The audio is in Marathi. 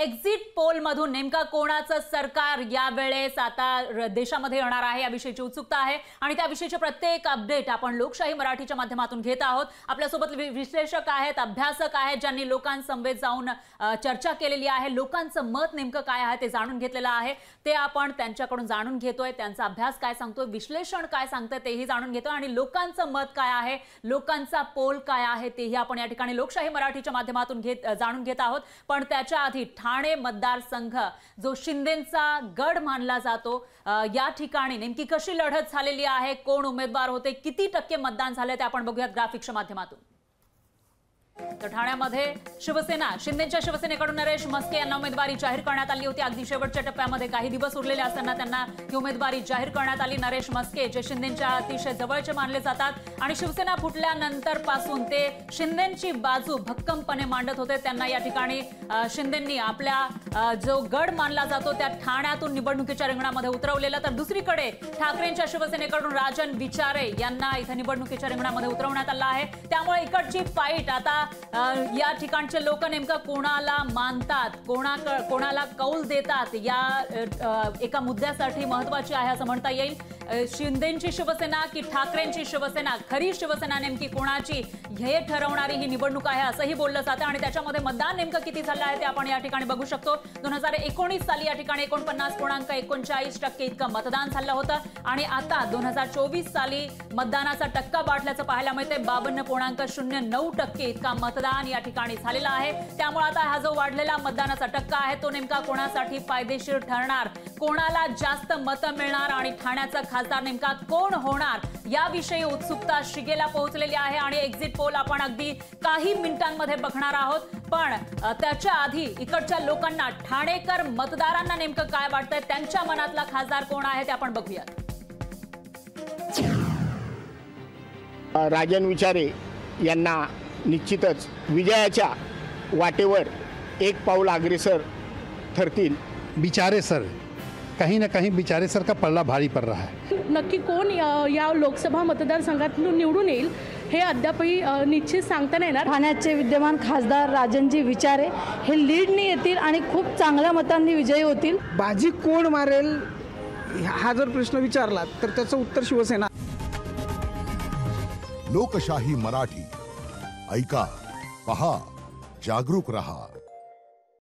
एक्झिट पोल मधून नेमका कोणाचं सरकार यावेळेस आता देशामध्ये येणार आहे याविषयीची उत्सुकता आहे आणि त्याविषयीचे प्रत्येक अपडेट आपण लोकशाही मराठीच्या माध्यमातून घेत आहोत। आपल्यासोबत विश्लेषक आहेत, अभ्यासक आहेत, ज्यांनी लोकांसमवेत जाऊन चर्चा केलेली आहे, लोकांचं मत नेमकं काय आहे ते जाणून घेतलेलं आहे, ते आपण त्यांच्याकडून जाणून घेतोय। त्यांचा अभ्यास काय सांगतोय, विश्लेषण काय सांगतंय तेही जाणून घेतोय आणि लोकांचं मत काय आहे, लोकांचा पोल काय आहे तेही आपण या ठिकाणी लोकशाही मराठीच्या माध्यमातून जाणून घेत आहोत। पण त्याच्या आधी ठाणे मतदारसंघ जो शिंदेंचा गड मानला जातो, या ठिकाणी नेमकी कशी लढत झालेली आहे, कोण उमेदवार होते, किती टक्के मतदान झाले ते आपण बघूयात ग्राफिक्सच्या माध्यमातून। तर ठाण्यामध्ये शिवसेना, शिंदेच्या शिवसेनेकडून नरेश म्हस्के यांना उमेदवारी जाहीर करण्यात आली होती। अगदी शेवटच्या टप्प्यामध्ये काही दिवस उरलेले असताना त्यांना ही उमेदवारी जाहीर करण्यात आली। नरेश म्हस्के जे शिंदेच्या अतिशय जवळचे मानले जातात आणि शिवसेना फुटल्यानंतर पासून ते शिंदेची बाजू भक्कमपणे मांडत होते। त्यांना या ठिकाणी शिंदेंनी आपल्या जो गड मानला जातो त्या ठाण्यातून निवडणुकीच्या रिंगणामध्ये उतरवलेला, तर दुसरीकडे ठाकरेंच्या शिवसेनेकडून राजन विचारे यांना इथे निवडणुकीच्या रिंगणामध्ये उतरवण्यात आलं आहे। त्यामुळे इकडची फाईट आता या ठिकाणचे लोक नेमका कोणाला मानतात, कोणाला कौल देतात या एका मुद्द्यासाठी महत्त्वाची आहे असं म्हणता येईल। शिंदेची शिवसेना की ठाकरेंची शिवसेना, खरी शिवसेना नेमकी कोणाची हे ठरवणारी ही निवडणूक आहे असंही बोललं जातं आणि त्याच्यामध्ये मतदान नेमकं किती झालं आहे ते आपण या ठिकाणी बघू शकतो। 2019 साली या ठिकाणी 49.39% इतकं मतदान झालं होतं आणि आता 2024 साली मतदानाचा टक्का वाढल्याचं पाहायला मिळते। 52.09% इतका मतदान या ठिकाणी झालेला आहे। त्यामुळे आता हा जो वाढलेला मतदानाचा टक्का आहे तो नेमका कोणासाठी फायदेशीर ठरणार, कोणाला जास्त मतं मिळणार आणि ठाण्याचा खासदार नेमका कोण होणार याविषयी उत्सुकता शिगेला पोहोचलेली आहे आणि एक्झिट पोल आपण अगदी काही मिनिटांमध्ये बघणार आहोत। पण त्याच्या आधी इकडच्या लोकांना, ठाणेकर मतदारांना नेमकं काय वाटतंय, त्यांच्या मनातला खासदार कोण आहे ते आपण बघूयात। राजन विचारे यांना निश्चितच विजयाच्या वाटेवर एक पाऊल अग्रेसर ठरतील। बिचारे सर, कहीं ना कहीं बिचारे सर का पल्ला भारी पड़ रहा है। नक्की कोण या लोकसभा मतदारसंघातून निवडून येईल हे अद्यापही निश्चित सांगता नाही येणार। ठाण्याचे विद्यमान खासदार राजनजी विचारे हे लीडनी येतील आणि खूप चांगल्या मतांनी विजयी होतील। बाजी कोण मारेल हा जर प्रश्न विचारला तर त्याचं उत्तर शिवसेना। लोकशाही मराठी ऐका, पहा, जागरूक रहा।